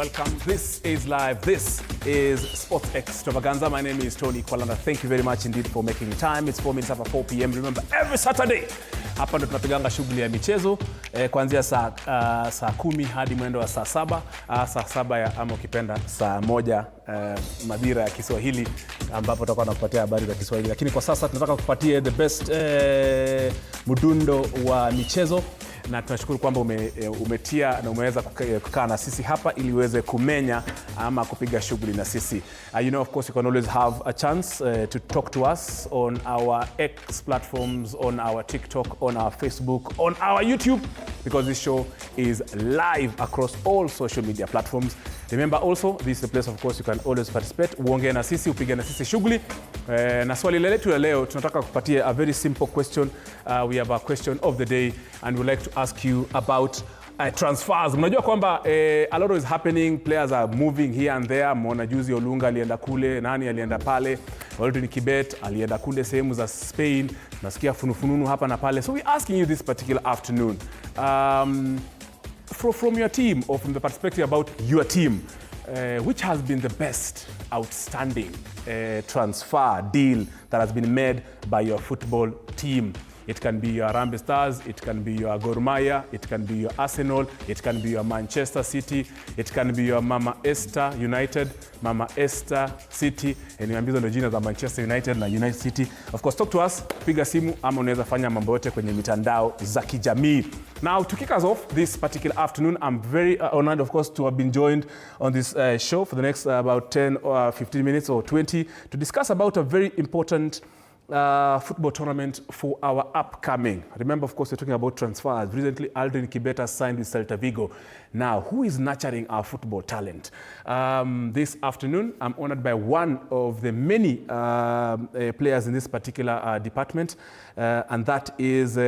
welcome. This is live. This is Sports Extravaganza. My name is Tony Talanta. Thank you very much indeed for making time. It's 4 minutes after 4 p.m. Remember, every Saturday hapa ndo tunapiganga shughuli ya michezo kuanzia saa 10 hadi mwendo wa saa 7, saa 7 ya ama ukipenda saa 1 madira ya Kiswahili, ambapo tutakuwa tunakupatia habari za Kiswahili. Lakini kwa sasa tunataka kukupatia the best mdundo wa michezo, na tunashukuru kwamba umetia na umeweza kukaa na sisi hapa ili uweze kumenya ama kupiga shughuli na sisi. You know, of course, you can always have a chance to talk to us on our X platforms, on our TikTok, on our Facebook, on our YouTube, because this show is live across all social media platforms. Remember also, this is the place, of course, you can always participate. Uongee na sisi, upige na sisi shughuli. Na swali letu la leo, tunataka kupatia a very simple question. We have a question of the day, and we'd like to ask you about transfers. Mnajua kwamba a lot is happening, players are moving here and there. Mwana juzi Olunga alienda kule, nani alienda pale, Waldini Kibet alienda kule sehemu za Spain, nasikia funufununu hapa na pale. So we're asking you this particular afternoon, from your team, or from the perspective about your team, which has been the best outstanding transfer deal that has been made by your football team? It can be your Harambee Stars, it can be your Gor Mahia, it can be your Arsenal, it can be your Manchester City, it can be your Mama Esther United, Mama Esther City, niambizo ndo jina za Manchester United na United City. Of course, talk to us, piga simu ama unaweza fanya mambo yote kwenye mitandao za kijamii. Now, to kick us off this particular afternoon, I'm very honored, of course, to have been joined on this show for the next about 10 or 15 minutes or 20 to discuss about a very important football tournament for our upcoming. Remember, of course, we're talking about transfers. Recently, Aldrin Kibeta signed with Celta Vigo. Now, who is nurturing our football talent? This afternoon, I'm honored by one of the many players in this particular department, and that is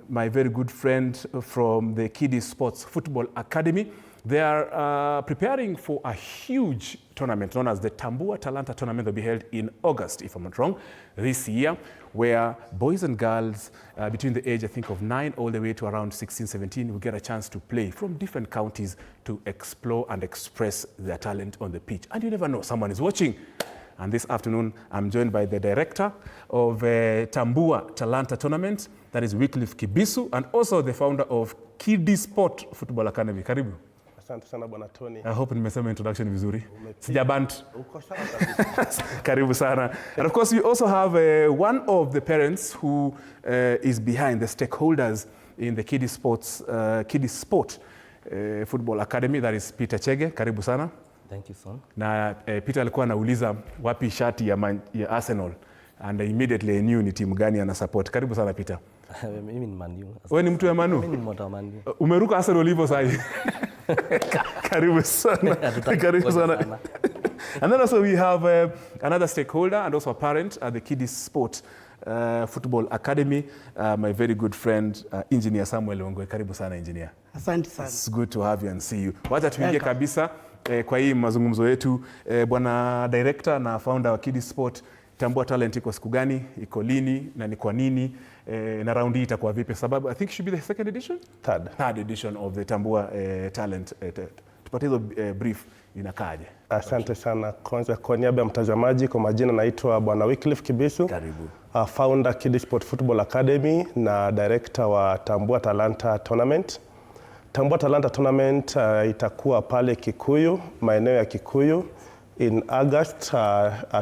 my very good friend from the Kiddies Sports Football Academy. They are preparing for a huge tournament known as the Tambua Talanta tournament that will be held in August, if I'm not wrong, this year, where boys and girls between the age, I think, of 9 all the way to around 16, 17 will get a chance to play from different counties to explore and express their talent on the pitch. And you never know, someone is watching. And this afternoon, I'm joined by the director of Tambua Talanta tournament, that is Wycliffe Kibisu, and also the founder of Kiddies Sport Football Academy. Karibu. Asante sana bwana Tony. I hope nimesema introduction vizuri. Sijabant. Karibu sana. And of course, we also have one of the parents who is behind the stakeholders in the Kiddies Sport Football Academy, that is Peter Chege. Karibu sana. Thank you, son. Na Peter alikuwa anauliza wapi shati ya Arsenal, and immediately I knew ni timu gani ana support. Karibu sana Peter. Mimi ni Man U. Wewe ni mtu ya Man U? Mimi ni mtu wa Man U. Umeruka Arsenal hivyo sasa. Karibu sana. Karibu sana. And then also we have another stakeholder and also a parent at the Kiddies Sport Football Academy, my very good friend, Engineer Samuel Ongwe. Karibu sana engineer. Asante sana. It's good to have you and see you. Wacha tuingie kabisa kwa hii mazungumzo yetu. Bwana director na founder wa Kiddies Sport, Tambua Talent iko siku gani, iko lini na ni kwa nini, na round hii itakuwa vipi? Sababu I think should be the second edition? Third edition of the Tambua Talent. Tupatie hizo brief inakaaje? Asante sana. Kwanza kwa niaba ya mtazamaji, kwa majina naitwa Bwana Wycliffe Kibisu. Karibu. Founder Kiddies Sport Football Academy na director wa Tambua Talanta Tournament. Tambua Talanta Tournament itakuwa pale Kikuyu, maeneo ya Kikuyu, in August,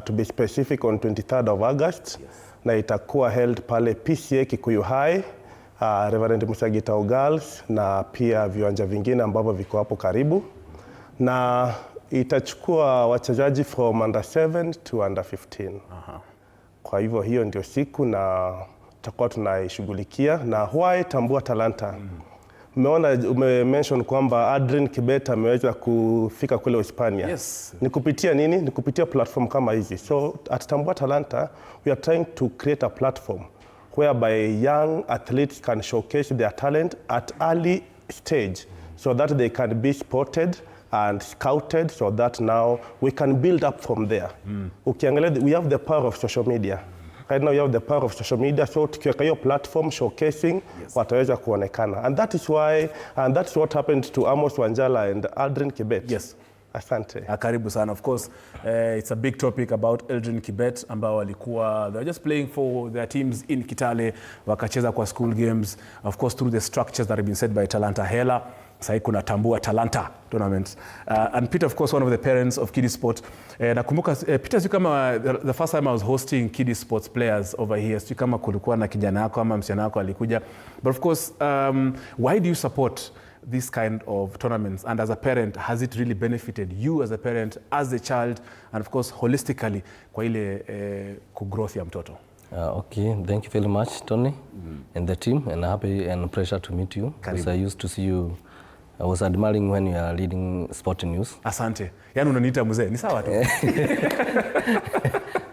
to be specific on 23rd of August. Yes. Na itakuwa held pale PCA Kikuyu High, Reverend Musagita Girls, na pia viwanja vingine ambavyo viko hapo karibu. Na itachukua wachezaji from under 7 to under 15. Kwa hivyo hiyo ndio siku na tutakuwa tunaishughulikia. Na why Tambua Talanta? Ume-mention kwamba Aldrin Kibeta ameweza kufika kule Hispania. Yes. Ni kupitia nini? Ni kupitia platform kama hizi. So at Tambua Talanta, we are trying to create a platform whereby young athletes can showcase their talent at early stage so that they can be spotted and scouted, so that now we can build up from there. Ukiangalia, we have the power of social media. Right now you have the power of social media, so tukiweka hiyo platform showcasing, wataweza kuonekana. And that is why, and that's what happened to Amos Wanjala and Aldrin Kibet. Yes. Asante. Karibu sana. Of course, it's a big topic about Aldrin Kibet ambao walikuwa, they were just playing for their teams in Kitale, wakacheza kwa school games, of course through the structures that have been set by Talanta Hela. Sasa kuna Tambua Talanta tournaments. And Peter, of course, one of the parents of kiddie sport. Nakumbuka Peter, sio kama the first time I was hosting kiddie sports players over here, sio kama kulikuwa na kijana yako ama msichana wako alikuja. But of course, why do you support this kind of tournaments, and as a parent, has it really benefited you as a parent, as a child, and of course holistically kwa ile growth ya mtoto? Okay, thank you very much, Tony, and the team, and happy and pleasure to meet you. Because I used to see you, I was admiring when you are leading sport news. Asante. Yani unaniita mzee, ni sawa tu.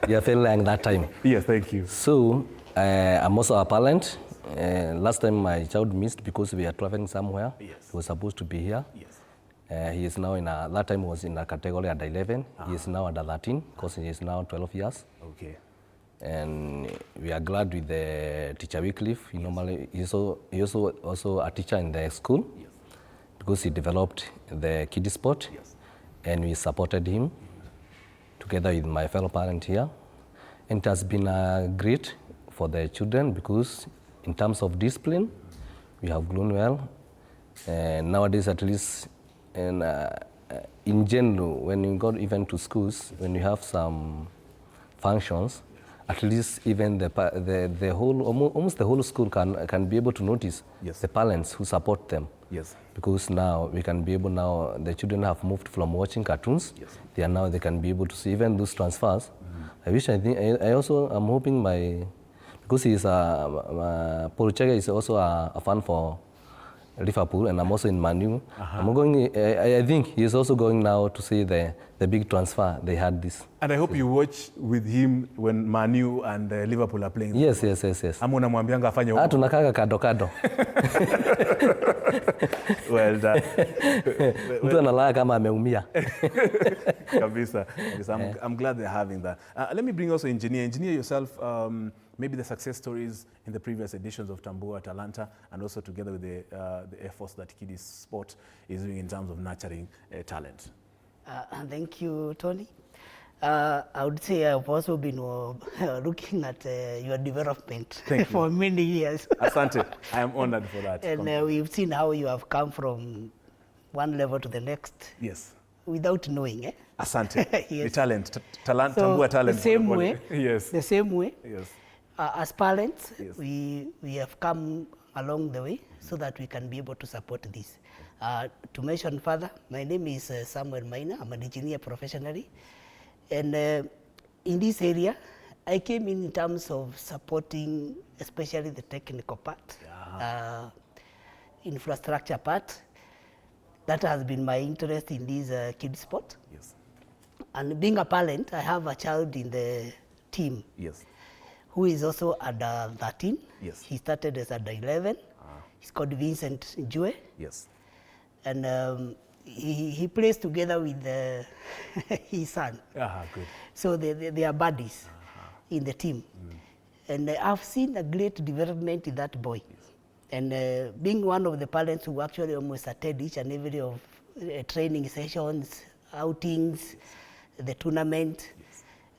You felt like that time. Yes, thank you. So, I'm also a parent. Last time my child missed because we are traveling somewhere. Yes. He was supposed to be here. Yes. He is now in a, that time he was in a category under 11. He is now under 13 because he is now 12 years. Okay. And we are glad with the teacher Wycliffe. He normally, he's also a teacher in the school. Yes. Because he developed the kiddie sport. Yes. And we supported him together with my fellow parent here. And it has been great for the children because in terms of discipline, we have grown well. And nowadays, at least, and in general, when you go even to schools, when you have some functions, at least even the whole, almost the whole school can be able to notice the parents who support them. Yes. Because now we can be able, now the children have moved from watching cartoons. Yes. They can be able to see even those transfers. I also am hoping because he is Paul Chege is also a fan for Liverpool, and I'm also in Man U. I think he is also going now to see the big transfer they had this. And I hope you watch with him when Man U and Liverpool are playing. Yes. Ama unamwambianga afanye huko. Tunakaga kado. Well done. Mtu analala kama ameumia. Kabisa. I'm glad they're having that. Let me bring also engineer yourself, maybe the success stories in the previous editions of Tambua, Talanta, and also together with the efforts that kiddie sport is doing in terms of nurturing talent. Thank you, Tony. I would say I've also been looking at your development for many years. Asante. I am honored for that. And we've seen how you have come from one level to the next. Yes. Without knowing, eh? Asante. Yes. The talent, Tambua so talent. The same way. Yes. The same way. Yes. As parents, yes. we have come along the way so that we can be able to support this. To mention further, my name is Samuel Maina. I'm an engineer professionally. And in this area, I came in terms of supporting especially the technical part, infrastructure part. That has been my interest in this kids sport. Yes. And being a parent, I have a child in the team. Yes. Who is also under 13. Yes. He started as under 11. He's called Vincent Njue. Yes. And he plays together with his son. Good. So they are buddies in the team. And I've seen a great development in that boy. Yes. And being one of the parents who actually almost attend each and every of training sessions, outings, the tournament,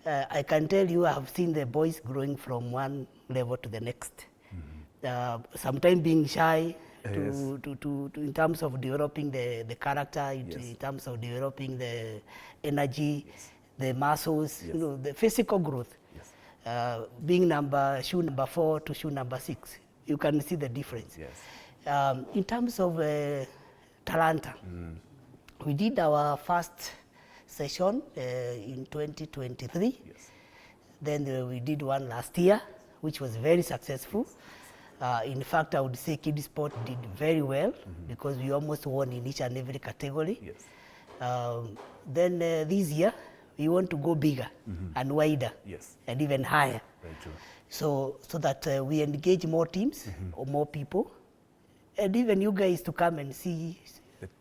I can tell you I have seen the boys growing from one level to the next. Sometimes being shy, in terms of developing the character, in terms of developing the energy, the muscles, you know, the physical growth. Being shoe number 4 to shoe number 6, you can see the difference. In terms of Talanta, we did our first session in 2023. Then we did one last year, which was very successful. In fact, I would say kiddie sport did very well because we almost won in each and every category. Then this year, we want to go bigger and wider and even higher. Very true. So that we engage more teams or more people, and even you guys to come and see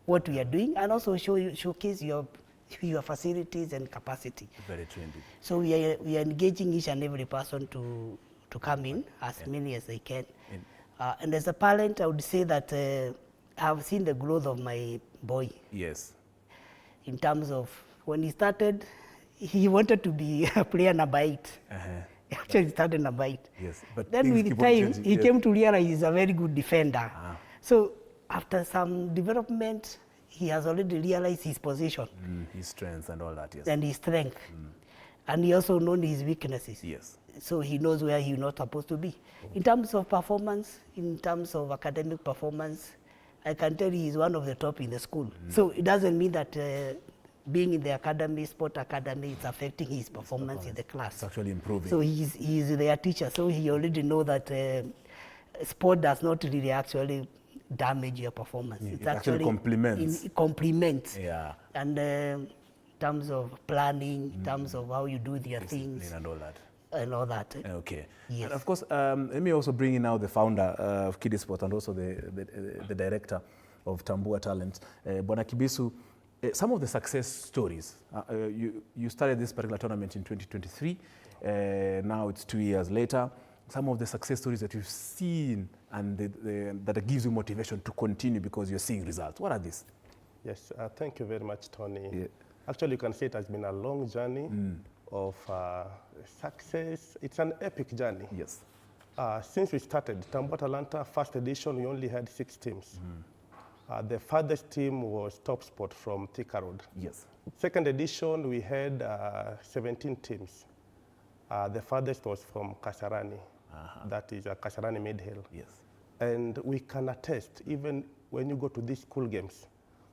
what we are doing, and also showcase your your facilities and capacity. Very trendy. So we are engaging each and every person to come in, as many as they can. And as a parent, I would say that I've seen the growth of my boy. Yes. In terms of when he started, he wanted to be a player number 8. He actually started number 8. Yes, but then with time, he came to realize he's a very good defender. So after some development, he has already realized his position. His strengths and all that, yes. And his strength. And he also knows his weaknesses. Yes. So he knows where he's not supposed to be. In terms of performance, in terms of academic performance, I can tell you he's one of the top in the school. So it doesn't mean that being in the academy, sport academy, it's affecting his performance in the class. It's actually improving. So he's their teacher, so he already knows that sport does not really actually damage your performance. It actually complements. It complements. Yeah. And in terms of planning, in terms of how you do their things. And all that. And all that. Okay. Yes. And of course, let me also bring in now the founder of Kiddie Sport and also the director of Tambua Talent, Bwana Kibisu. Some of the success stories. You started this particular tournament in 2023. Now it's 2 years later. Some of the success stories that you've seen and that gives you motivation to continue because you're seeing results. What are these? Yes, thank you very much, Tony. Yeah. Actually, you can say it has been a long journey of success. It's an epic journey. Yes. Since we started, Tambua Talanta first edition, we only had 6 teams. The farthest team was Top Sport from Thika Road. Yes. Second edition, we had 17 teams. The farthest was from Kasarani. That is Kasarani Mid-Hill. Yes. And we can attest, even when you go to these school games,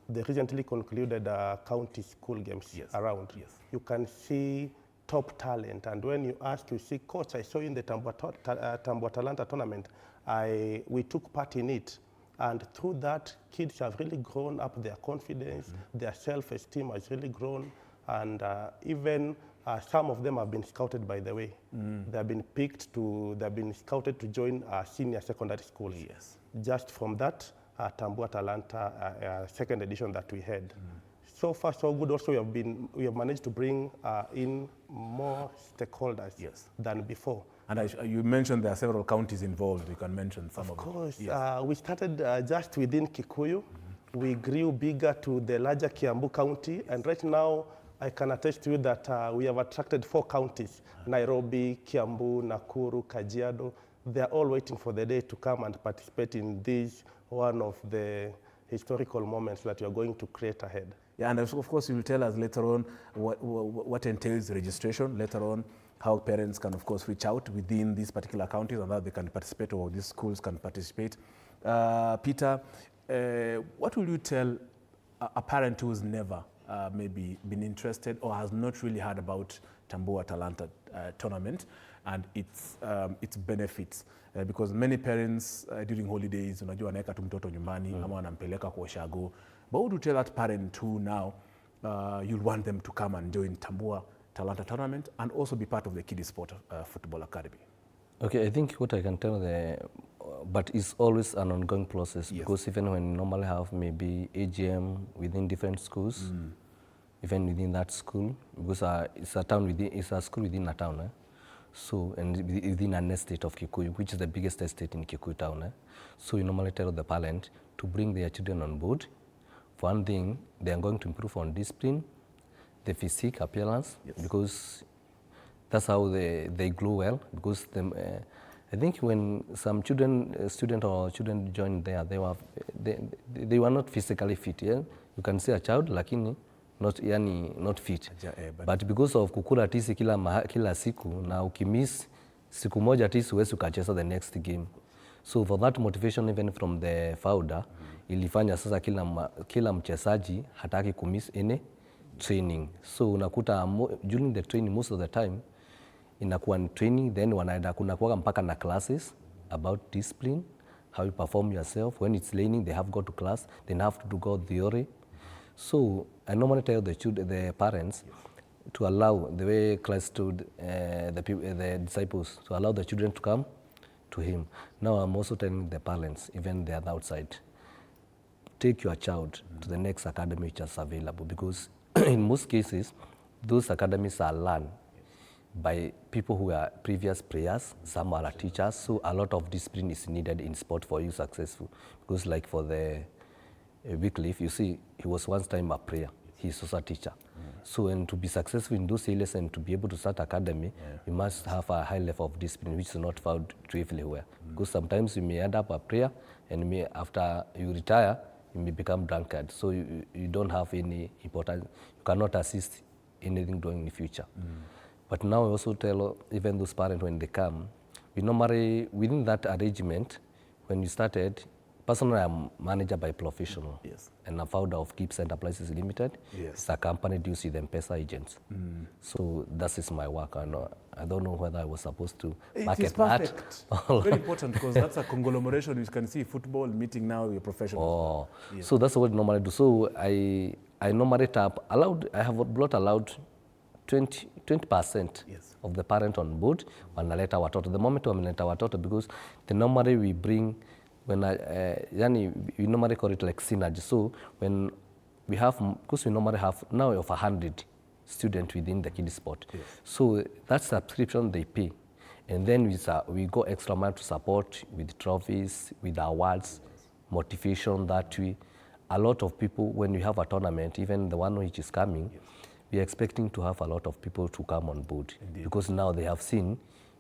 the recently concluded county school games around, you can see top talent. And when you ask, you see, coach, I saw you in the Tambua Talanta tournament. We took part in it. And through that, kids have really grown up their confidence, their self-esteem has really grown, and even some of them have been scouted, by the way. They have been they've been scouted to join senior secondary schools. Yes. Just from that Tambua Talanta second edition that we had. So far, so good. Also, we have managed to bring in more stakeholders than before. And you mentioned there are several counties involved. You can mention some of them. Of course. We started just within Kikuyu. We grew bigger to the larger Kiambu County. And right now, I can attest to you that we have attracted 4 counties, Nairobi, Kiambu, Nakuru, Kajiado. They're all waiting for the day to come and participate in this, one of the historical moments that you're going to create ahead. Yeah, and of course, you will tell us later on what entails registration, later on, how parents can, of course, reach out within these particular counties and how they can participate or these schools can participate. Peter, what will you tell a parent who's never maybe been interested or has not really heard about Tambua Talanta tournament and its benefits? Because many parents during holidays, unajua anaeka tu mtoto nyumbani ama wanampeleka kwa ushago. But what would you tell that parent who now you'll want them to come and join Tambua Talanta tournament and also be part of the Kiddie Sport Football Academy? Okay, I think what I can tell but it's always an ongoing process because even when you normally have maybe AGM within different schools, even within that school, because it's a school within a town, so and within an estate of Kikuyu, which is the biggest estate in Kikuyu town. So you normally tell the parent to bring their children on board. For one thing, they are going to improve on discipline, the physique appearance, because that's how they grow well. Because I think when some student joined there, they were not physically fit. Yeah? You can see a child, lakini not fit. But because of kukula tisi kila siku, na ukimiss siku moja tisi huwezi ukacheza the next game. So for that motivation, even from the founder, ilifanya sasa kila mchezaji hataki kumiss any training. So unakuta during the training most of the time inakuwa ni training, then wanaenda kunakuwa mpaka na classes about discipline, how you perform yourself. When it's raining, they have go to class, then have to go theory. So I normally tell the parents to allow the way Christ told the disciples to allow the children to come to him. Now I'm also telling the parents, even the outside, take your child to the next academy which is available, because in most cases, those academies are run by people who are previous players, some are teachers, so a lot of discipline is needed in sport for you successful. Because like for the Wycliffe, you see, he was once time a player, he's also a teacher. So and to be successful in those areas and to be able to start academy, you must have a high level of discipline, which is not found everywhere. Because sometimes you may end up a player, and after you retire, you may become drunkard. So you don't have any importance, you cannot assist anything doing in the future. But now I also tell even those parents when they come, we normally, within that arrangement, when you started, personally I'm manager by professional. Yes. And I'm founder of Gibbs Enterprises Limited. Yes. It's a company deals with M-Pesa agents. So that is my work. I don't know whether I was supposed to market It is perfect. Very important, because that's a conglomeration. You can see football meeting now, you're professional. Yes. So that's what I normally do. So I normally I have brought allowed 20% Yes. of the parent on board wanaleta watoto. The moment wameleta watoto, because the normally we bring, when we normally call it like synergy. So when we have, because we normally have now of 100 students within the kids sport. Yes. So that subscription they pay. And then we go extra mile to support with trophies, with awards, motivation that way. A lot of people, when we have a tournament, even the one which is coming, we are expecting to have a lot of people to come on board. Indeed. Because now they have seen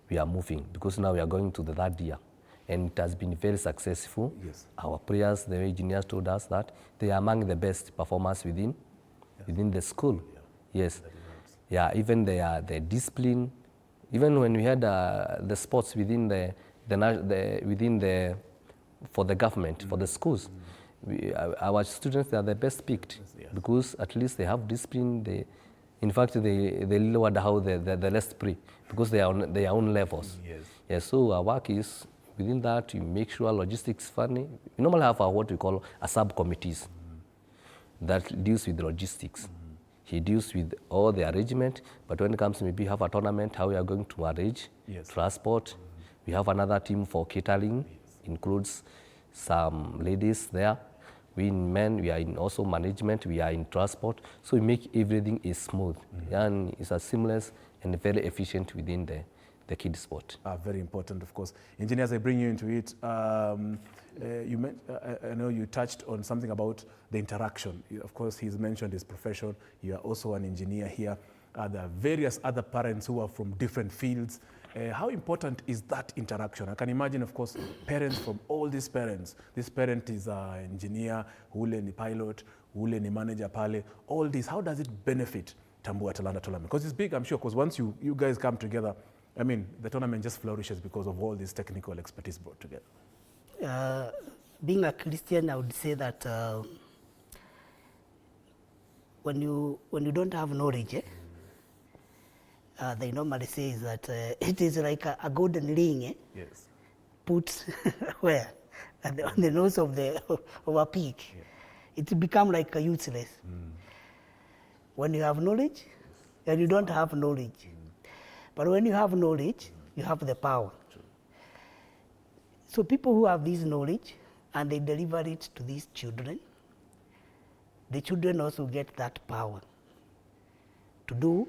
we are moving, because now we are going to the third year. And it has been very successful. Yes. Our players, the engineers told us that they are among the best performers within the school. Yeah. Yes. Yeah, even the discipline, even when we had the sports within for the government, for the schools, our students, they are the best picked, because at least they have discipline. In fact, they lowered how the rest play, because they are on their own levels. Yes. Yeah, so our work is within that, you make sure logistics funny. We normally have what we call a subcommittees that deals with logistics. He deals with all the arrangement, but when it comes to maybe have a tournament, how we are going to arrange transport. We have another team for catering, includes some ladies there. We in men, we are in also management, we are in transport. So we make everything is smooth, and it's as seamless and very efficient within the kids sport. Very important, of course. Engineers, I bring you into it. I know you touched on something about the interaction. Of course, he's mentioned his profession. You are also an engineer here. There are various other parents who are from different fields. How important is that interaction? I can imagine, of course, parents from all these parents. This parent is an engineer, ule ni pilot, ule ni manager pale. All this, how does it benefit Tambua Talanta tournament? Because it's big, I'm sure, because once you guys come together, I mean, the tournament just flourishes because of all this technical expertise brought together. Being a Christian, I would say that when you don't have knowledge, they normally say is that it is like a golden ring, Yes. put where? On the nose of a pig. Yeah. It become like a useless. When you have knowledge, and you don't have knowledge. But when you have knowledge, you have the power. True. So people who have this knowledge and they deliver it to these children, the children also get that power to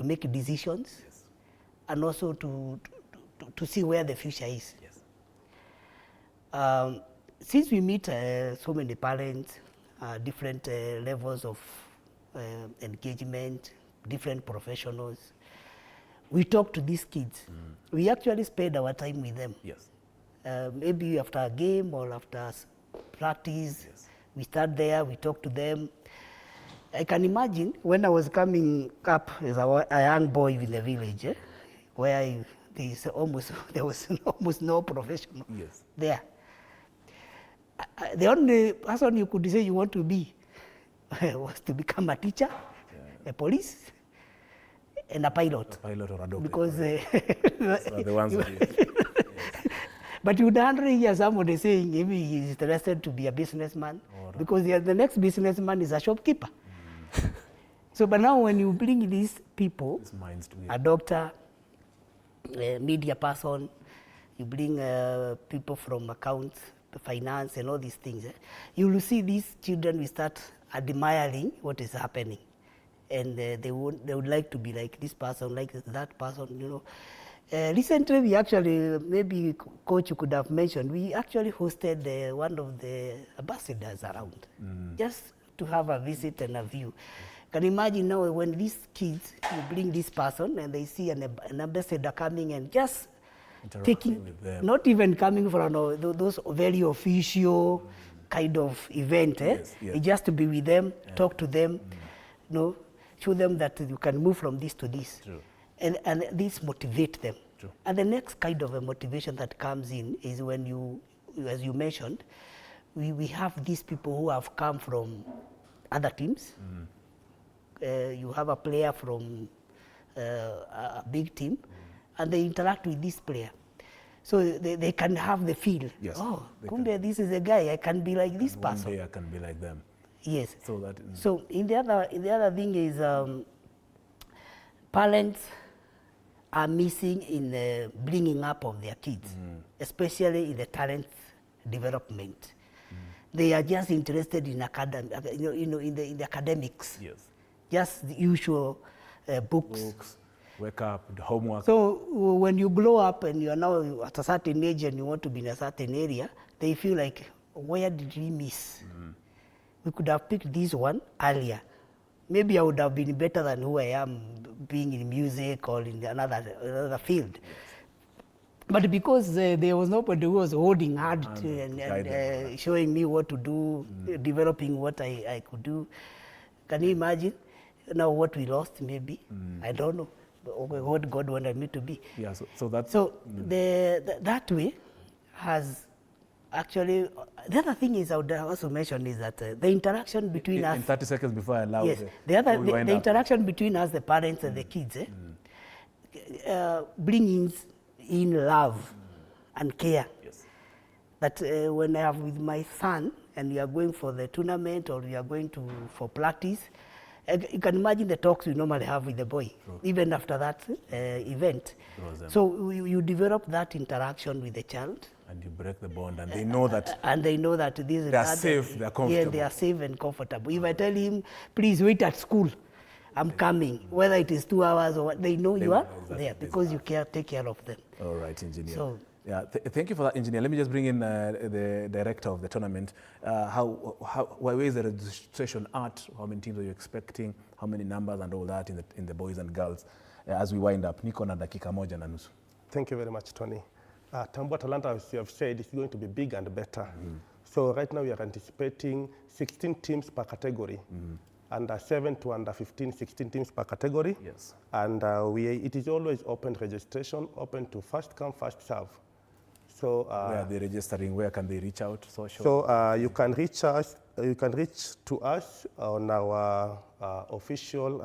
make decisions, and also to see where the future is. Yes. Since we meet so many parents, different levels of engagement, different professionals, we talk to these kids. We actually spend our time with them. Yes. Maybe after a game or after practice, we start there, we talk to them. I can imagine when I was coming up as a young boy in the village, where there was almost no professional there. The only person you could say you want to be was to become a teacher, a police, and a pilot. A pilot or a doctor. Because the ones but you would hardly hear somebody saying maybe he's interested to be a businessman, because the next businessman is a shopkeeper. So, but now when you bring these people, a doctor, a media person, you bring people from accounts, finance, and all these things, you will see these children will start admiring what is happening. And they would like to be like this person, like that person, you know. Recently, we actually, maybe Coach you could have mentioned, we actually hosted one of the ambassadors around, just to have a visit and a view. Can you imagine now when these kids, you bring this person and they see an ambassador coming and just taking, with them. not even coming from those very official kind of event, Yes, yes. just to be with them, talk to them, you know, show them that you can move from this to this. True. And this motivate them. True. And the next kind of a motivation that comes in is when you, as you mentioned, we have these people who have come from other teams. You have a player from a big team, and they interact with this player. So they can have the feel, Yes, oh, they Kumbe, this is a guy, I can be like this person. One day I can be like them. Yes. So that. So in the other thing is parents are missing in the bringing up of their kids, especially in the talent development. They are just interested in in the academics. Yes. Just the usual books. Books, wake up, the homework. So when you grow up and you are now at a certain age and you want to be in a certain area, they feel like, where did we miss? We could have picked this one earlier. Maybe I would have been better than who I am, being in music or in another field. But because there was nobody who was holding hard and showing me what to do, developing what I could do, can you imagine now what we lost maybe? I don't know what God wanted me to be. Yeah, so that's... So that way has actually, the other thing is I would also mention is that the interaction between us... In 30 seconds before I allow the interaction between us, the parents and the kids, brings in love and care. Yes. That when I have with my son and we are going for the tournament or we are going for practice, you can imagine the talks we normally have with the boy, even after that event. So you develop that interaction with the child. And you break the bond, and they know that. And they know that this is... They are safe, they are comfortable. Yeah, they are safe and comfortable. If I tell him, please wait at school, I'm coming, whether it is 2 hours or what, they know you are there because you take care of them. All right, engineer. So, yeah, thank you for that, engineer. Let me just bring in the director of the tournament. Where is the registration at? How many teams are you expecting? How many numbers and all that in the boys and girls as we wind up? Niko na dakika moja na nusu. Thank you very much, Tony. Tambua Talanta, as you have said, is going to be big and better. So right now we are anticipating 16 teams per category. Under 7 to under 15, 16 teams per category. Yes. And it is always open registration, open to first come, first serve. So where are they registering? Where can they reach out? Social? So you can reach us. You can reach to us on our official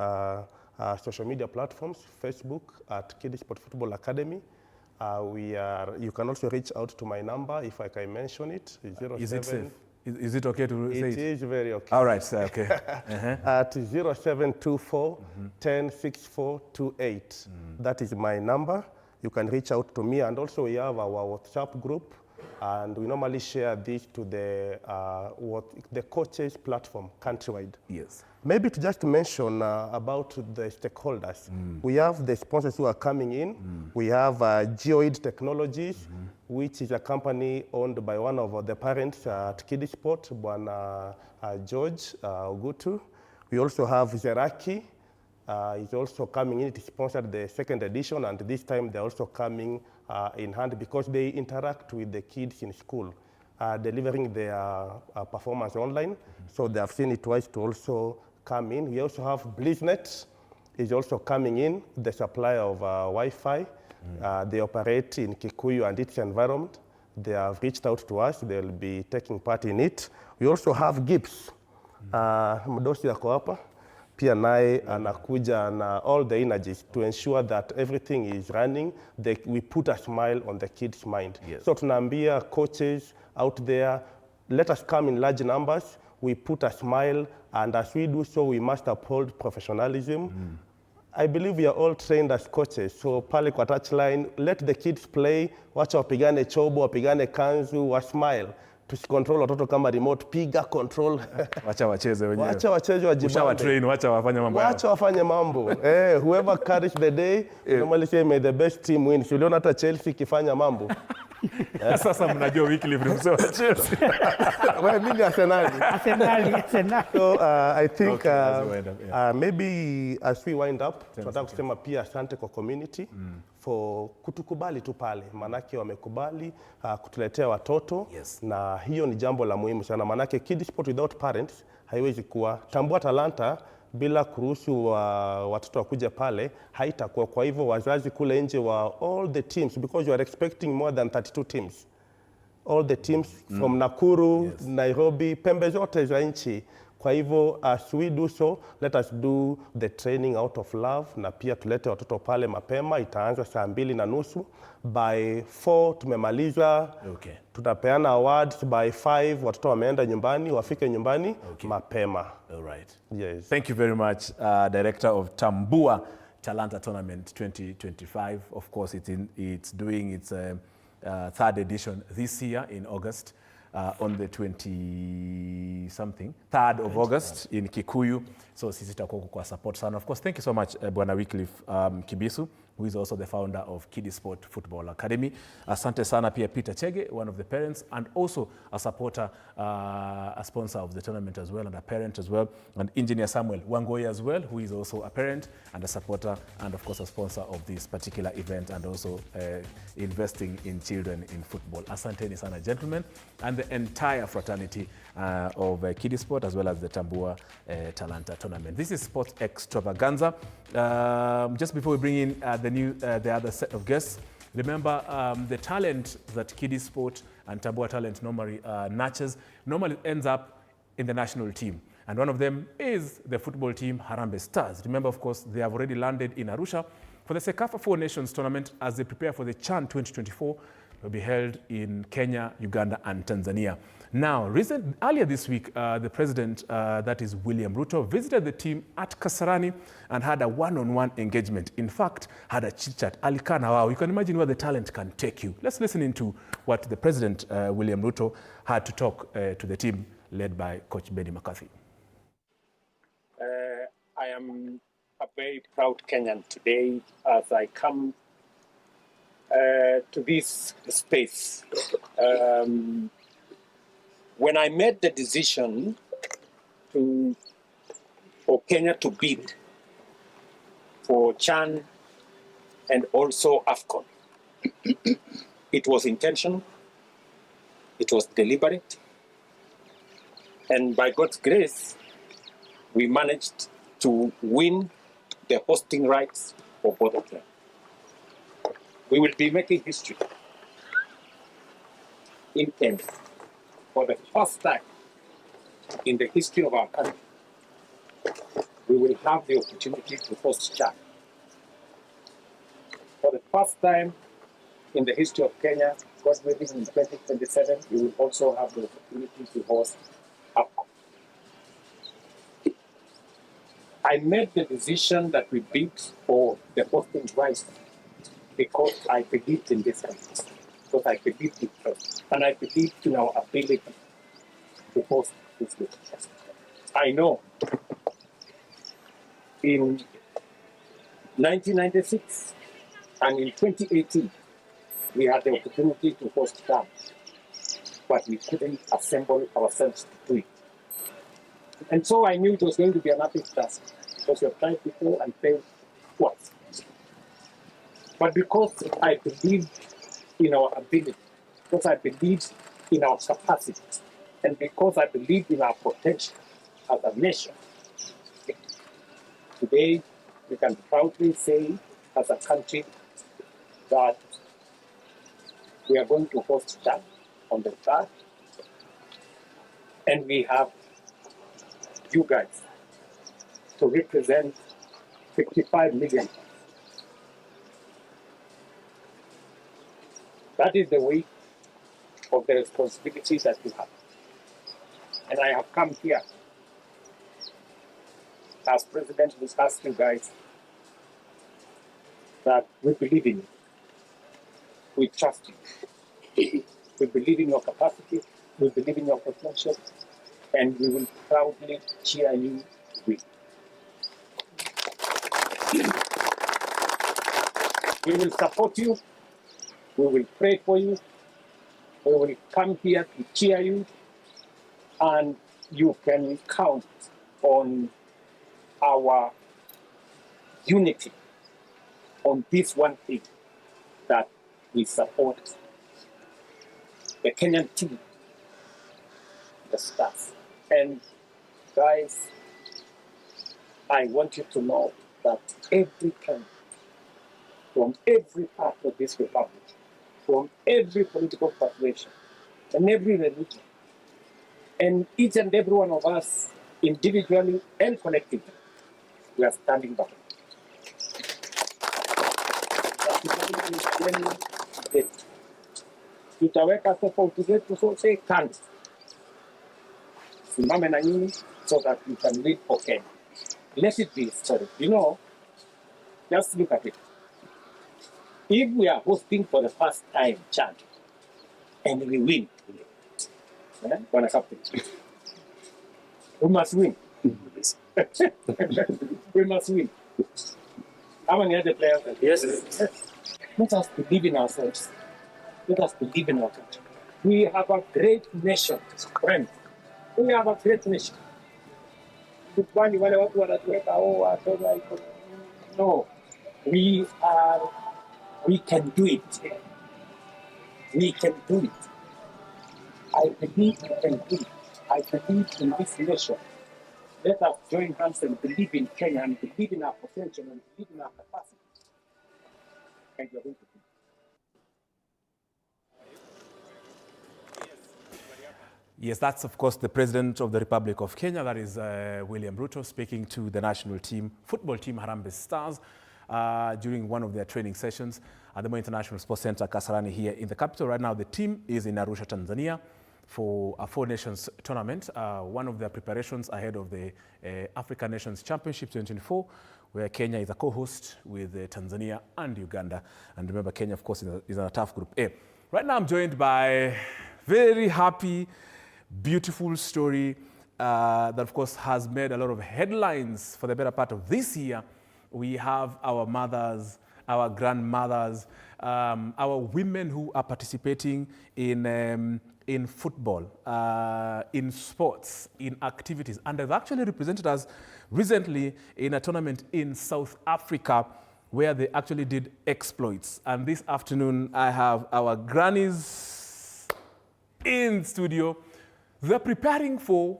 social media platforms, Facebook at Sport Football Academy. You can also reach out to my number if I can mention it. Is it safe? Is it okay to say it? It is very okay. All right, sir, okay. At 0724 106428. That is my number. You can reach out to me, and also we have our WhatsApp group, and we normally share this to the coaches platform countrywide. Yes. Maybe to just mention about the stakeholders. We have the sponsors who are coming in. We have GOtv Technologies, which is a company owned by one of the parents at Sport, Bwana George Ogutu. We also have Zeraki. Is also coming in to sponsor the second edition, and this time they're also coming in hand because they interact with the kids in school, delivering their performance online. So they have seen it twice to also come in. We also have BlizzNet is also coming in, the supplier of Wi-Fi. They operate in Kikuyu and its environment. They have reached out to us. They'll be taking part in it. We also have Gibbs. Mdosi yako hapa. Pia naye anakuja na all the energies to ensure that everything is running. We put a smile on the kids' mind. Yes. So tunaambia coaches out there, let us come in large numbers. We put a smile, and as we do so, we must uphold professionalism. I believe we are all trained as coaches. So pale kwa touchline, let the kids play. Wacha wapigane chobo, wapigane kanzu, wa smile. tusicontrol watoto kama remote, piga control. Wacha wacheze wenyewe. Wacha wacheze wajibambe. Ushawatrain, wacha wafanye mambo yao. Wacha wafanye mambo. Whoever carries the day, normally say may the best team win. Uliona hata Chelsea ikifanya mambo. Sasa mnajua Wycliffe msema Chelsea. Well, mimi Arsenal. So I think maybe as we wind up, tunataka kusema pia asante kwa community for kutukubali tu pale. Manake wamekubali kutuletea watoto, na hiyo ni jambo la muhimu sana. Manake kid sport without parents haiwezi kuwa. Tambua Talanta bila kuruhusu watoto wakuja pale haitakuwa. Kwa hivyo wazazi kule nje wa all the teams, because you are expecting more than 32 teams, all the teams from Nakuru, Nairobi, pembe zote za nchi. Kwa hivyo as we do so, let us do the training out of love, na pia tulete watoto pale mapema. Itaanza saa 2:30. By 4 tumemaliza. Tutapeana awards by 5. Watoto wameenda nyumbani, wafike nyumbani mapema. All right. Yes. Thank you very much, Director of Tambua Talanta Tournament 2025. Of course, it's doing its third edition this year in August, on the 3rd of August in Kikuyu. So sisi tutakuwa kwa support sana. Of course, thank you so much, Bwana Wycliffe Kibisu, who is also the founder of Kids Sport Football Academy. Asante sana pia Peter Chege, one of the parents and also a supporter, a sponsor of the tournament as well, and a parent as well, and Engineer Samuel Wangoi as well, who is also a parent and a supporter and of course a sponsor of this particular event, and also investing in children in football. Asanteni sana, gentlemen, and the entire fraternity of Kids Sport, as well as the Tambua Talanta Tournament. This is Sports Extravaganza. Just before we bring in the other set of guests, remember the talent that Kids Sport and Tambua Talent normally nurtures normally ends up in the national team. And one of them is the football team, Harambee Stars. Remember, of course, they have already landed in Arusha for the CECAFA 4 Nations tournament as they prepare for the CHAN 2024. Will be held in Kenya, Uganda, and Tanzania. Now, earlier this week, the president, that is William Ruto, visited the team at Kasarani and had a one-on-one engagement. In fact, had a chit-chat. Alikana, wow, you can imagine where the talent can take you. Let's listen into what the president, William Ruto, had to talk to the team led by Coach Benny McCarthy. I am a very proud Kenyan today as I come to this space. When I made the decision for Kenya to bid for CHAN and also AFCON, it was intentional, it was deliberate, and by God's grace, we managed to win the hosting rights for both of them. We will be making history in Kenya for the first time in the history of our country. We will have the opportunity to host CHAN. For the first time in the history of Kenya, God willing, in 2027, we will also have the opportunity to host AFCON. I made the decision that we bid for the hosting rights because I believed in this country, because I believed in us, and I believed in our ability to host this business. I know in 1996 and in 2018, we had the opportunity to host CHAN, but we couldn't assemble ourselves to do it. And so I knew it was going to be an epic task, because we have tried before and failed twice. But because I believed in our ability, because I believed in our capacity, and because I believed in our potential as a nation, today we can proudly say as a country that we are going to host CHAN on the 3rd, and we have you guys to represent 55 million. That is the weight of the responsibility that we have. And I have come here as president to ask you guys that we believe in you. We trust you. We believe in your capacity. we believe in your potential, and we will proudly cheer you win. We will support you. We will pray for you. We will come here to cheer you. And you can count on our unity on this one thing, that we support the Kenyan team, the Stars. And guys, I want you to know that every Kenyan, from every part of this republic, from every political population, and every religion, and each and every one of us, individually and collectively, we are standing back. Tutaweka tofauti zetu zote kando, simame na nyinyi so that we can lead for Kenya. Let it be historic. You know, just look at it. If we are hosting for the first time Chad, and we win, Bwana Captain, we must win. We must win. How many other players? Yes. Let us believe in ourselves. Let us believe in our country. We have a great nation, friend. We have a great nation. No, we can do it. We can do it. I believe we can do it. I believe in this nation. Let us join hands and believe in Kenya, and believe in our potential, and believe in our capacity. And you're going to do it. Yes, that's of course the President of the Republic of Kenya, that is William Ruto, speaking to the national team, football team Harambee Stars, during one of their training sessions at the Moi International Sports Center, Kasarani, here in the capital. Right now, the team is in Arusha, Tanzania, for a Four Nations tournament, one of their preparations ahead of the African Nations Championship 2024, where Kenya is a co-host with Tanzania and Uganda. And remember, Kenya, of course, is in a tough Group A. Right now, I'm joined by very happy, beautiful story that, of course, has made a lot of headlines for the better part of this year. We have our mothers, our grandmothers, our women who are participating in football, in sports, in activities. And they've actually represented us recently in a tournament in South Africa where they actually did exploits. And this afternoon, I have our grannies in studio. They're preparing for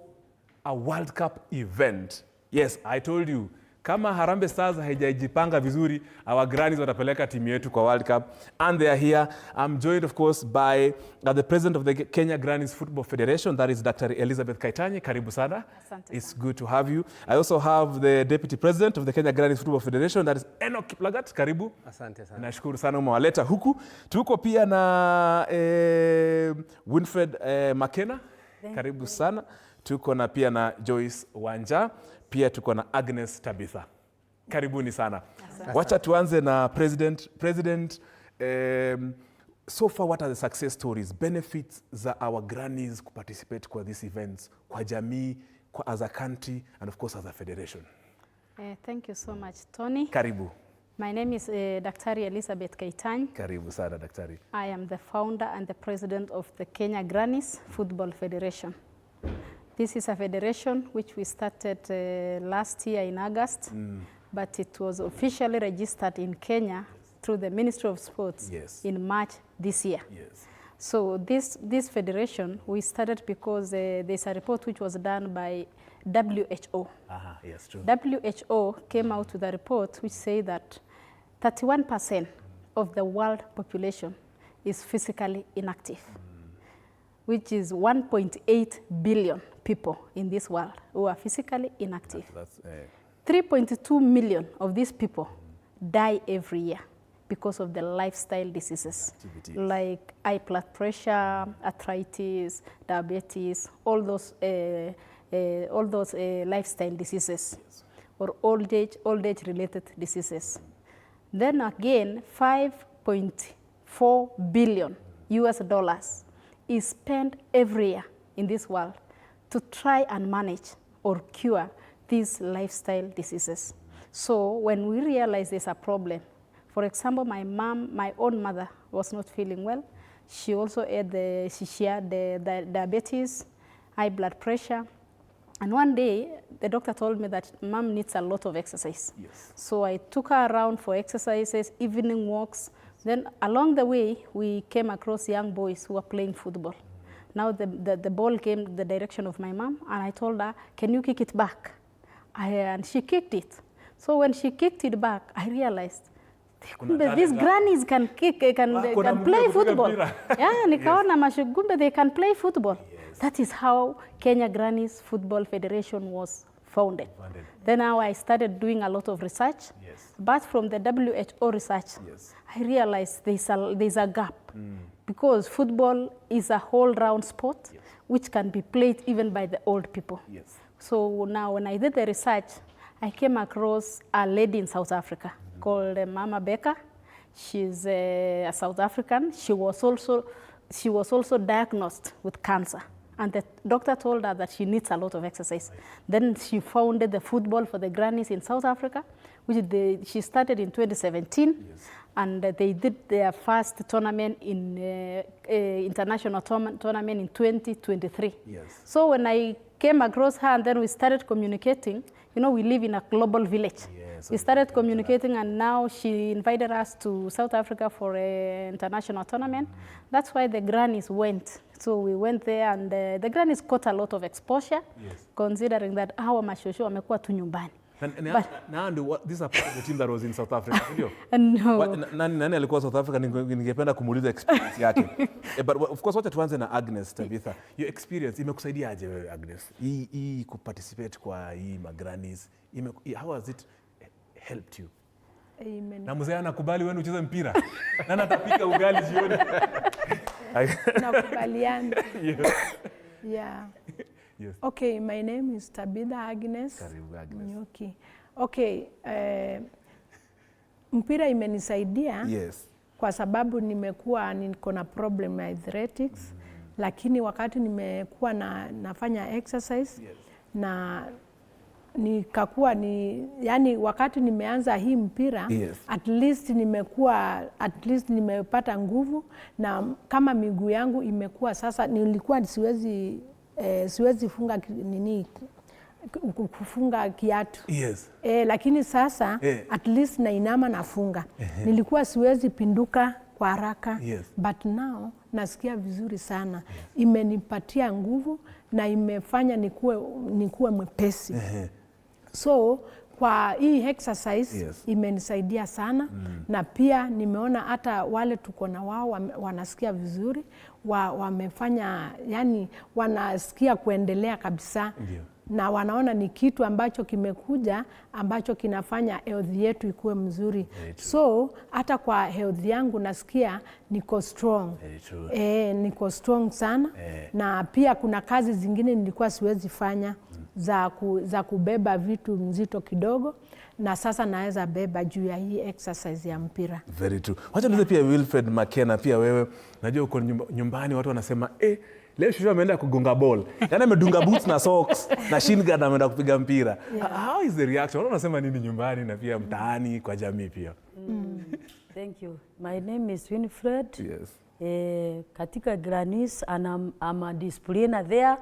a World Cup event. Yes, I told you, kama Harambee Stars haijajipanga vizuri, our grannies watapeleka timu yetu kwa World Cup. And they are here. I'm joined, of course, by the president of the Kenya Grannies Football Federation, that is Dr. Elizabeth Kaitanyi. Karibu sana. Asante. It's good to have you. I also have the deputy president of the Kenya Grannies Football Federation, that is Enoch Kiplagat. Karibu. Asante sana. Nashukuru sana umewaleta huku. Tuko pia na Winfred Makena. Karibu sana. Tuko na pia na Joyce Wanja. Pia tuko na Agnes Tabitha. Karibuni sana. Wacha tuanze na President, so far, what are the success stories, benefits za our grannies to participate kwa these events, kwa jamii, kwa as a country, and of course as a federation? Thank you so much, Tony. Karibu. My name is Dr. Elizabeth Kaitanyi. Karibu sana, Daktari. I am the founder and the president of the Kenya Grannies Football Federation. This is a federation which we started last year in August, but it was officially registered in Kenya through the Ministry of Sports in March this year. Yes. So this federation, we started because there's a report which was done by WHO. Yes, true. WHO came out with a report which say that 31% of the world population is physically inactive, which is 1.8 billion people in this world who are physically inactive. 3.2 million of these people die every year because of the lifestyle diseases, like high blood pressure, arthritis, diabetes, all those lifestyle diseases, or old age related diseases. Then again, $5.4 billion is spent every year in this world to try and manage or cure these lifestyle diseases. So when we realize there's a problem, for example, my mom, my own mother was not feeling well. She also had she had the diabetes, high blood pressure. And one day, the doctor told me that mom needs a lot of exercise. Yes. So I took her around for exercises, evening walks. Then along the way, we came across young boys who were playing football. Now the ball came the direction of my mom, and I told her, can you kick it back? And she kicked it. So when she kicked it back, I realized, these grannies can play football. Yeah, nikaona mashugumbe, they can play football. Yes. That is how Kenya Grannies Football Federation was founded. Then now I started doing a lot of research. Yes. But from the WHO research, yes, I realized there's a gap. Because football is a whole-round sport, yes, which can be played even by the old people. Yes. So now when I did the research, I came across a lady in South Africa called Mama Becker. She's a South African. She was also diagnosed with cancer. And the doctor told her that she needs a lot of exercise. Right. Then she founded the Football for the Grannies in South Africa, which she started in 2017. Yes. And they did their first tournament in international tournament in 2023. Yes. So when I came across her and then we started communicating, you know, we live in a global village. Yes, we started communicating and now she invited us to South Africa for an international tournament. That's why the grannies went. So we went there and the grannies got a lot of exposure, yes, considering that our mashosho wamekuwa tu nyumbani. This is a part of the team that was in South Africa, video? No. Nani alikuwa South Africa, ningependa kumuuliza experience yake. But of course, wacha tuanze na Agnes Tabitha. Your experience, imekusaidia aje wewe Agnes? Hii kuparticipate kwa hii magrannies, how has it helped you? Amen. Na mzee anakubali wewe ucheze mpira? Nani atapika ugali jioni? Nakubaliana. Yes. Yeah. Yes. Okay, my name is Tabitha Agnes. Karibu Agnes. Nyoki. Okay, mpira imenisaidia, yes, kwa sababu niko na problem ya athletics, lakini wakati nimekuwa nafanya exercise, yes, na nikakuwa yani wakati nimeanza hii mpira, yes, at least nimepata nguvu, na kama miguu yangu imekuwa sasa, nilikuwa siwezi funga kufunga kiatu. Yes. Lakini sasa at least nainama nafunga. Nilikuwa siwezi pinduka kwa haraka, yes, but now nasikia vizuri sana. Yes. Imenipatia nguvu na imefanya nikuwe mwepesi. So kwa hii exercise, yes, imenisaidia sana, na pia nimeona hata wale tuko na wao wanasikia vizuri, wamefanya, yani wanasikia kuendelea kabisa. Ndiyo. Na wanaona ni kitu ambacho kimekuja ambacho kinafanya health yetu ikuwe mzuri. So hata kwa health yangu nasikia niko strong. Niko strong sana. Na pia kuna kazi zingine nilikuwa siwezi fanya za kubeba vitu mzito kidogo, na sasa naweza beba juu ya hii exercise ya mpira. Very true. Wacha nize pia Wilfred Makena, pia wewe najua uko nyumbani watu wanasema leo shushu ameenda kugonga ball. Yaani amedunga boots na socks na shin guard ameenda kupiga mpira. Yeah. How is the reaction? Unasema nini nyumbani na pia mtaani kwa jamii pia? Thank you. My name is Winfred. Yes. Katika Grannies I'm a discipliner there.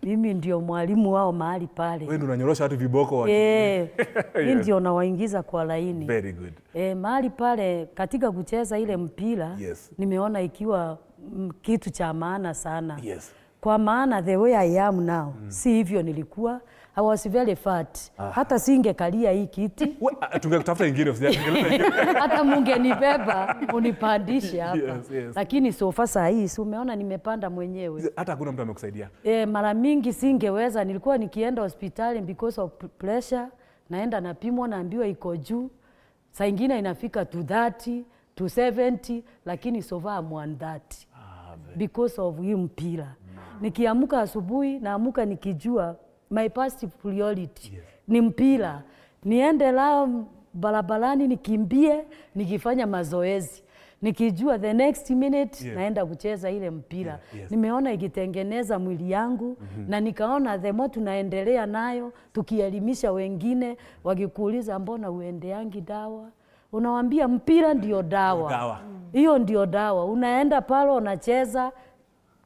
Mimi ndio mwalimu wao mahali pale. Wewe ndio unanyorosha watu viboko watu. Mimi ndio nawaingiza kwa laini. Very good. Mahali pale katika kucheza ile mpira, yes, nimeona ikiwa kitu cha maana sana. Yes. Kwa maana the way I am now, si hivyo nilikuwa. I was very fat. Hata singekalia hii kiti. Tungekutafuta ingine hata mungenibeba unipandishe hapa. Yes, yes. Lakini sofa saa hii umeona nimepanda mwenyewe. Hata hakuna mtu amekusaidia. Mara mingi singeweza, nilikuwa nikienda hospitali because of pressure, naenda napimwa naambiwa iko juu. Saa ingine inafika to 30, to 70, lakini sofa am 130. Because of hii mpira. Nikiamka asubuhi naamuka nikijua my first priority, yes, ni mpira. Niende lao barabarani nikimbie nikifanya mazoezi. nikijua the next minute naenda kucheza ile mpira. Yes. Nimeona ikitengeneza mwili yangu na nikaona the more tunaendelea nayo, tukielimisha wengine, wakikuuliza mbona uendeangi dawa, unawambia mpira ndio dawa. Hiyo ndio dawa. Unaenda pale unacheza,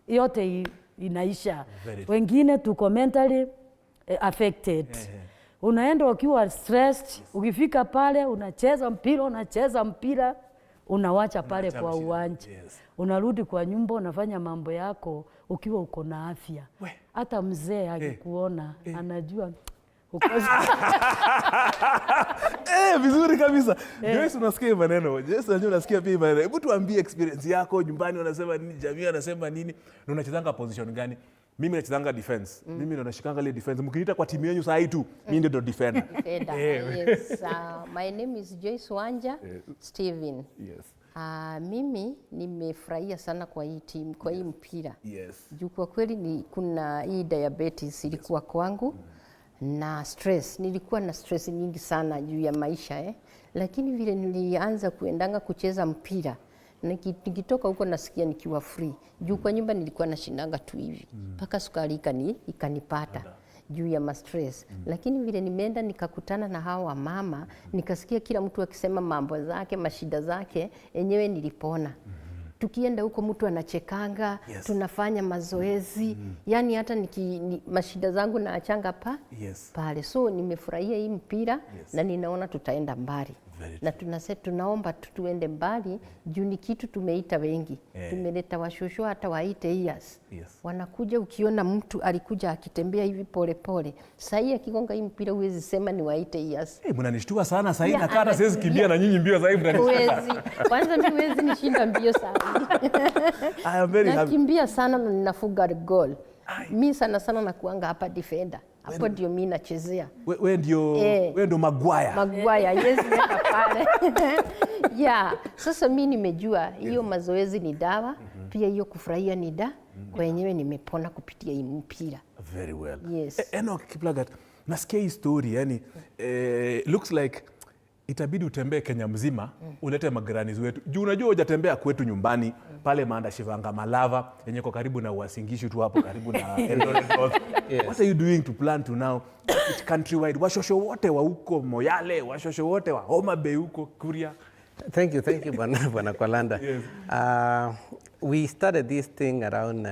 yote inaisha. Wengine tuko mentally affected. Unaenda ukiwa stressed, ukifika pale unacheza mpira, unawacha pale kwa uwanja. Unarudi kwa nyumba, unafanya mambo yako ukiwa uko na afya. Hata mzee akikuona anajua vizuri kabisa. Joyce, unasikia maneno. Joyce, unasikia pia maneno. Hebu tuambie experience yako nyumbani, wanasema nini, jamii wanasema nini, na unachezanga position gani? Mimi nachezanga defense. Mimi ndo nashikanga ile defense. Mkiniita kwa timu yenu saa hii tu, mimi ndio defender. Yes. My name is Joyce Wanja Steven. Yes. Mimi nimefurahia sana kwa hii timu, kwa hii mpira. Yes. Juu kwa kweli kuna hii diabetes ilikuwa kwangu. Na stress, nilikuwa na stress nyingi sana juu ya maisha lakini vile nilianza kuendanga kucheza mpira, nikitoka huko nasikia nikiwa free. Juu kwa nyumba nilikuwa nashindanga tu hivi mpaka sukari ikanipata juu ya stress. Lakini vile nimeenda nikakutana na hawa mama, nikasikia kila mtu akisema mambo zake, mashida zake, enyewe nilipona. Tukienda huko mtu anachekanga, tunafanya mazoezi, yani hata mashida zangu naachanga pale. So nimefurahia hii mpira na ninaona tutaenda mbali. Na tunaomba tuende mbali juu ni kitu tumeita wengi. Tumeleta washosho hata wa 8 years. Wanakuja, ukiona mtu alikuja akitembea hivi pole pole. Sasa akigonga hii mpira huwezi sema ni wa 8 years. Mnanishtua sana sasa na kata siwezi kimbia na nyinyi mbio sasa hivi mnanishtua. Kwanza mimi huwezi nishinda mbio sana. I am very happy. Nakimbia sana na ninafunga goal. Mimi sana nakuanga hapa defender. Hapo ndio mimi nachezea. Wewe ndio Maguire. Yes, nenda pale. Sasa mimi nimejua hiyo mazoezi ni dawa, pia hiyo kufurahia ni dawa. Kwa yenyewe nimepona kupitia hii mpira. Very well. Yes. Enoch Kiplagat, nasikia hii story, yani looks like itabidi utembee Kenya mzima ulete magranis wetu. Juu unajua hujatembea kwetu nyumbani pale Maanda Shivanga Malava yenye kwa karibu na Uasingishu tu hapo karibu na Eldoret North. What are you doing to plan to now it countrywide? Washosho wote wa huko Moyale, washosho wote wa Homa Bay huko Kuria. Thank you Bwana Kwalanda. Yes. We started this thing around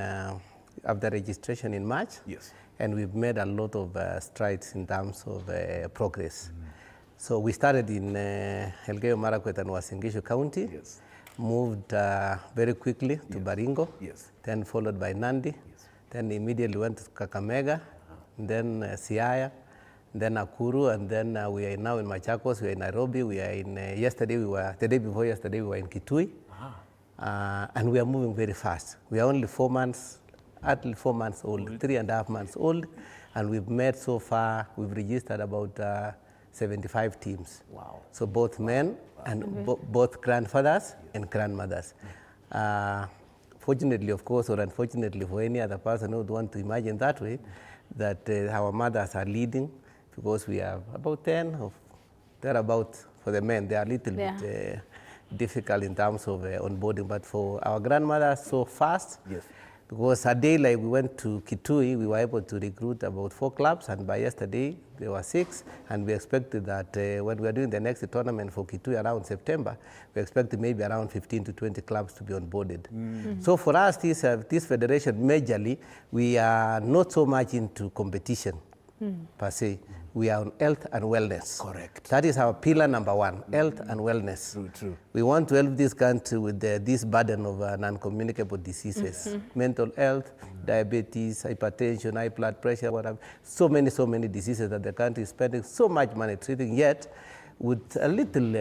after registration in March. Yes. And we've made a lot of strides in terms of progress. So we started in Elgeyo Marakwet and Uasin Gishu County. Yes. Moved very quickly to Baringo. Yes. Then followed by Nandi. Then immediately went to Kakamega. Then Siaya. Then Nakuru. And then we are now in Machakos. We are in Nairobi. We are in the day before yesterday, we were in Kitui. And we are moving very fast. We are only 4 months, at 4 months old, 3.5 months old. And we've made so far, we've registered about 75 teams. Wow. So both men and both grandfathers and grandmothers. Fortunately, of course, or unfortunately for any other person who would want to imagine that way, that our mothers are leading, because we have about 10 of thereabouts for the men. They are a little bit difficult in terms of onboarding, but for our grandmothers, so fast. Yes. Because a day like we went to Kitui, we were able to recruit about 4 clubs, and by yesterday there were 6, and we expected that when we are doing the next tournament for Kitui around September, we expected maybe around 15 to 20 clubs to be onboarded. So for us, this federation, majorly, we are not so much into competition per se. We are on health and wellness. Correct. That is our pillar number 1, health and wellness. True. We want to help this country with this burden of non-communicable diseases, mental health, diabetes, hypertension, high blood pressure, whatever. So many diseases that the country is spending so much money treating, yet with a little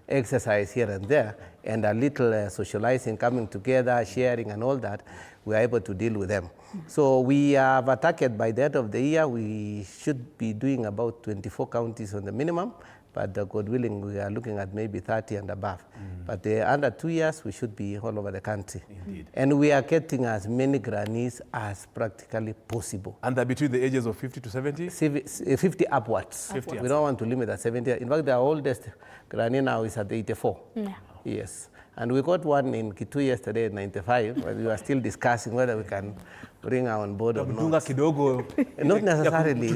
exercise here and there, and a little socializing, coming together, sharing and all that, we are able to deal with them. So we have a target by the end of the year. We should be doing about 24 counties on the minimum, but God willing, we are looking at maybe 30 and above. But under 2 years, we should be all over the country. Indeed. And we are getting as many grannies as practically possible. And they're between the ages of 50 to 70? 50 upwards. 50 We don't want to limit at 70. In fact, the oldest granny now is at 84. Yeah. Yes. And we got one in Kitui yesterday in 95, but we were still discussing whether we can bring her on board or not. Kidogo. Not necessarily.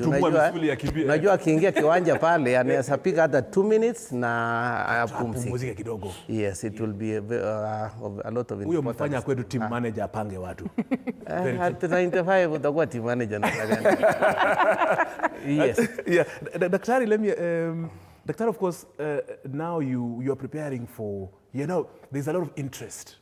Unajua akiingia kiwanja pale anaweza piga hata 2 minutes na apumzike kidogo. Yes, it will be a lot of importance. Huyo mfanya kwetu team manager apange watu. At 95 utakuwa team manager na gani? Yes. Yeah. Daktari, let me Daktari, of course, now you are preparing for, there's a lot of interest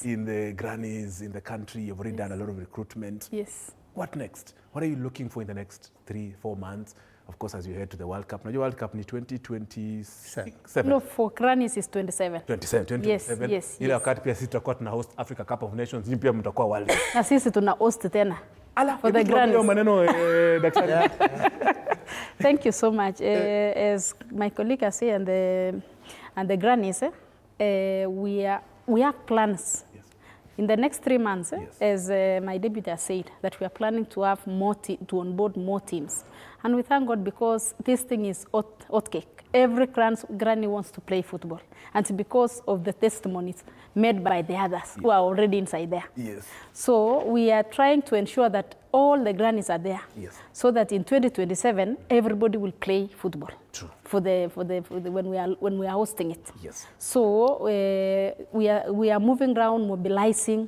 in the grannies in the country. You've already done a lot of recruitment. Yes. What next? What are you looking for in the next 3-4 months? Of course, as you head to the World Cup. Now, your World Cup is 2027. No, for grannies is 27. 27. Yes. Ile wakati pia sisi tutakuwa tuna host Africa Cup of Nations, pia mtakuwa World Cup. Na sisi tuna host tena. For the grannies. Daktari. Thank you so much. As my colleague has said, and the grannies, we have plans. Yes. In the next 3 months, as my deputy has said, that we are planning to have to onboard more teams. And we thank God because this thing is hot cake. Every granny wants to play football. And because of the testimonies made by the others who are already inside there. Yes. So we are trying to ensure that all the grannies are there. Yes. So that in 2027, everybody will play football. True. For the when we are hosting it. Yes. So we are moving around mobilizing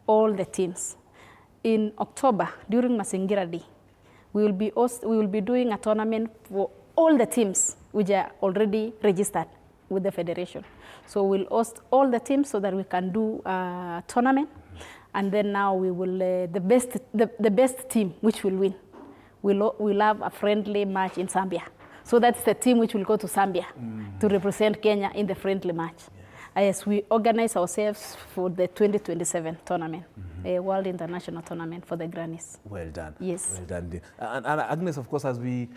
all the teams. In October, during Masingira Day, we will be doing a tournament for all the teams which are already registered with the federation. So we'll host all the teams so that we can do a tournament, and then now we will the best team which will win. We'll have a friendly match in Zambia. So that's the team which will go to Zambia to represent Kenya in the friendly match. Yes, we organize ourselves for the 2027 tournament, a World International Tournament for the grannies. Well done. Yes. Well done. And Agnes, of course, as we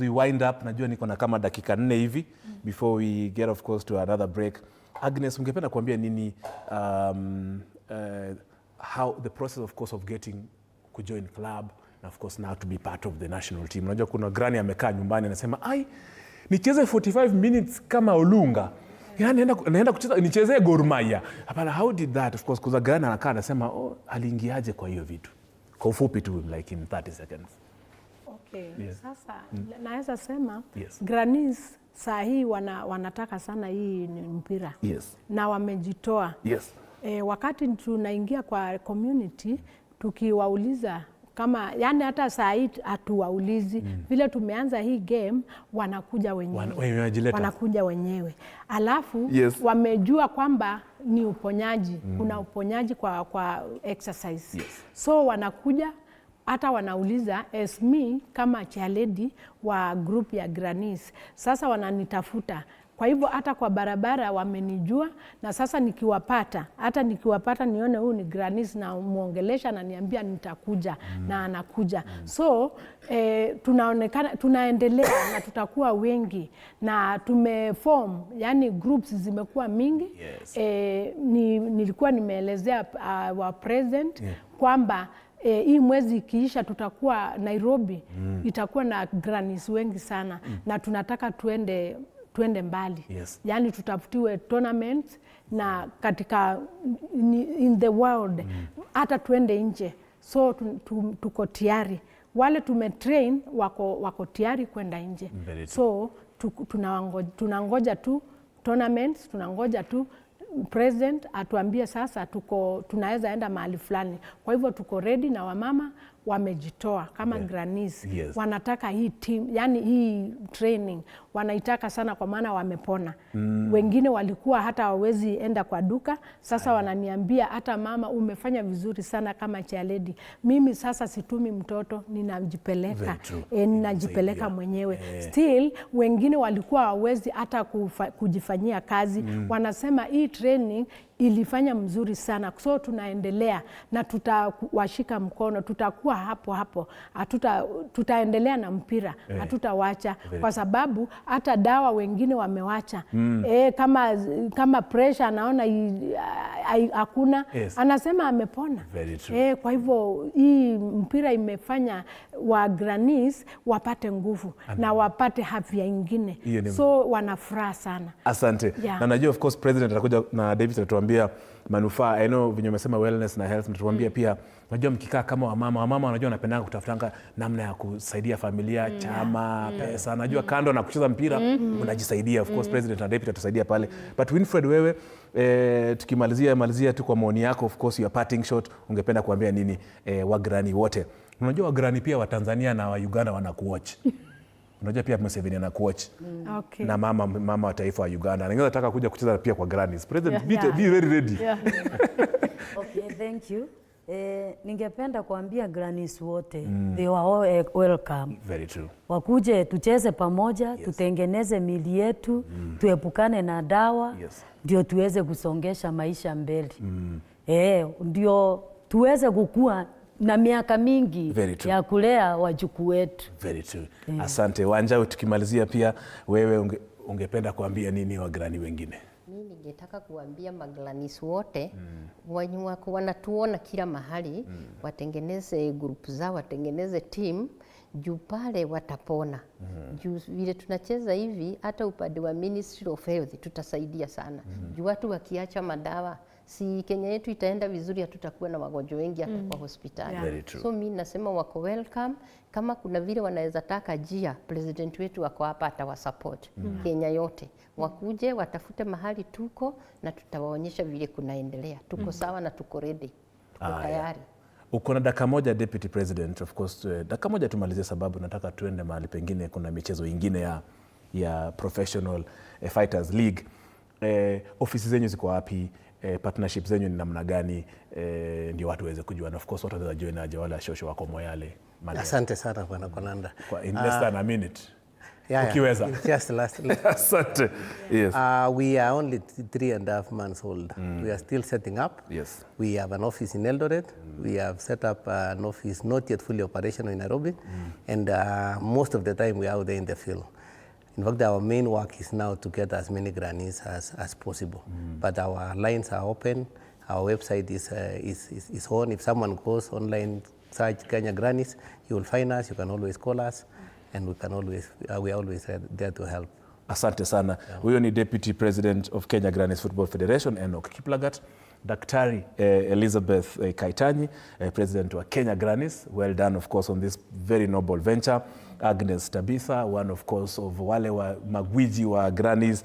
wind up, najua niko na kama dakika 4 hivi before we get, of course, to another break. Agnes, ungependa kuambia nini how the process, of course, of getting kujoin club and of course now to be part of the national team. Unajua kuna granny amekaa nyumbani anasema, nicheze 45 minutes kama Olunga. Yani naenda kucheza nichezee Gor Mahia. Hapana, how did that? Of course, kuza granny anakaa anasema, aliingiaje kwa hiyo vitu? Kwa ufupi tu, like in 30 seconds. Okay. Yes. Sasa naweza sema yes. Grannies saa hii wanataka sana hii mpira. Yes. Na wamejitoa. Yes. Wakati tunaingia kwa community tukiwauliza kama yani hata saa hii hatuwaulizi vile tumeanza hii game wanakuja wenyewe. Wanakuja wenyewe. Alafu wamejua kwamba ni uponyaji. Kuna uponyaji kwa exercise. Yes. So wanakuja hata wanauliza as me kama chairlady wa group ya grannies. Sasa wananitafuta. Kwa hivyo hata kwa barabara wamenijua na sasa nikiwapata nione huyu ni grannies na muongelesha na niambia nitakuja na anakuja. So tunaendelea na tutakuwa wengi na tumeform, yani groups zimekuwa mingi. Yes. Nilikuwa nimeelezea wa president kwamba hii mwezi ikiisha tutakuwa Nairobi, itakuwa na grannies wengi sana na tunataka tuende mbali. Yes. Yani tutafutiwe tournaments na katika in the world hata tuende nje. So tuko tayari. Wale tumetrain wako tayari kwenda nje. So tunangoja tu tournaments, tunangoja tu president atuambie sasa tunaweza enda mahali fulani. Kwa hivyo tuko ready na wamama wamejitoa kama grannies. Yes. Wanataka hii team, yani hii training wanaitaka sana kwa maana wamepona. Wengine walikuwa hata hawezi enda kwa duka, sasa wananiambia hata mama umefanya vizuri sana kama chairlady. Mimi sasa situmi mtoto, ninajipeleka. Ninajipeleka mwenyewe. Still wengine walikuwa hawezi hata kujifanyia kazi. Wanasema hii training ilifanya mzuri sana. So tunaendelea na tutawashika mkono, tutakuwa hapo. Tutaendelea na mpira, hatutawacha kwa sababu hata dawa wengine wamewacha. Kama pressure anaona hakuna, anasema amepona. Kwa hivyo hii mpira imefanya wa grannies wapate nguvu na wapate afya ingine. So wanafuraha sana. Asante. Na najua of course president atakuja na David atatuambia manufaa. I know vinyo umesema wellness na health, mtatuambia pia najua mkikaa kama wamama wanajua wanapendanga kutafutanga namna ya kusaidia familia, chama, pesa. Najua kando na kucheza mpira unajisaidia. Of course president na David atusaidia pale. But Winfred, wewe tukimalizia tu kwa maoni yako, of course your parting shot, ungependa kuambia nini wagrani wote? Unajua wagrani pia wa Tanzania na wa Uganda wanakuwatch. Unajua pia Museveni anakuwatch. Na mama wa taifa wa Uganda. Ningetaka nataka kuja kucheza pia kwa grannies. President, be very ready. Okay, thank you. Ningependa kuambia grannies wote, they are all welcome. Very true. Wakuje tucheze pamoja, tutengeneze mili yetu, tuepukane na dawa, ndio tuweze kusongesha maisha mbele. Ndio tuweze kukua na miaka mingi ya kulea wajukuu wetu. Very true. Asante. Wanja, tukimalizia pia wewe ungependa kuambia nini wagrani wengine? Mimi ningetaka kuambia maglanis wote wanatuona kila mahali, watengeneze group zao, watengeneze team, juu pale watapona. Juu vile tunacheza hivi, hata upande wa Ministry of Health tutasaidia sana. Juu watu wakiacha madawa, si Kenya yetu itaenda vizuri, hatutakuwa na wagonjwa wengi hata kwa hospitali. So mimi nasema wako welcome. Kama kuna vile wanaweza taka jia, president wetu wako hapa atawasupport. Kenya yote wakuje watafute mahali tuko na tutawaonyesha vile kunaendelea. Tuko sawa na tuko ready. Tuko tayari. Uko na dakika moja Deputy President, of course dakika moja tumalizie, sababu nataka tuende mahali pengine, kuna michezo ingine ya Professional Fighters League. Ofisi zenyu ziko wapi? Partnership zenyu ni namna gani? Ndio watu waweze kujua, na of course watu waweza join aje wala shosho wako Moyale. Asante sana bwana Konanda. In less than a minute. Ukiweza. Just last. Asante. Yes. We are only 3.5 months old. We are still setting up. Yes. We have an office in Eldoret. We have set up an office not yet fully operational in Nairobi. And most of the time we are out there in the field. In fact, our main work is now to get as many grannies as possible. But our lines are open. Our website is on. If someone goes online, search Kenya Grannies, you will find us. You can always call us, and we are always there to help. Asante sana. Huyo ni Deputy President of Kenya Grannies Football Federation, Enoch Kiplagat. Daktari Elizabeth Kaitanyi, President wa Kenya Grannies. Well done, of course, on this very noble venture. Agnes Tabitha, one of course of wale wa magwiji wa grannies,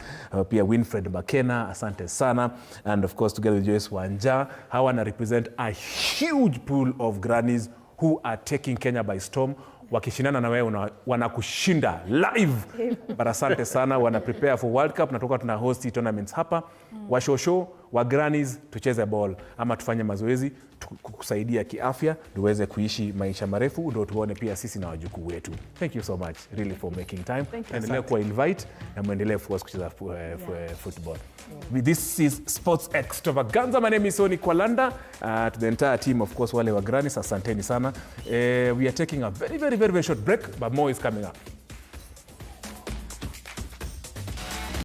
pia Winfred Makena, asante sana. And of course together with Joyce Wanja, hawa na represent a huge pool of grannies who are taking Kenya by storm. Wakishindana na wewe wanakushinda live. But asante sana, wana prepare for World Cup, natoka tuna host tournaments hapa. Washosho, wa grannies, tucheze ball ama tufanye mazoezi kukusaidia kiafya, tuweze kuishi maisha marefu, ndio tuone pia sisi na wajukuu wetu. Thank you so much really for making time. Endelea kuwa invite na muendelee kucheza football. This is Sports Extravaganza. My name is Soni Kwalanda. To the entire team, of course, wale wa grannies, asanteni sana. We are taking a very short break, but more is coming up.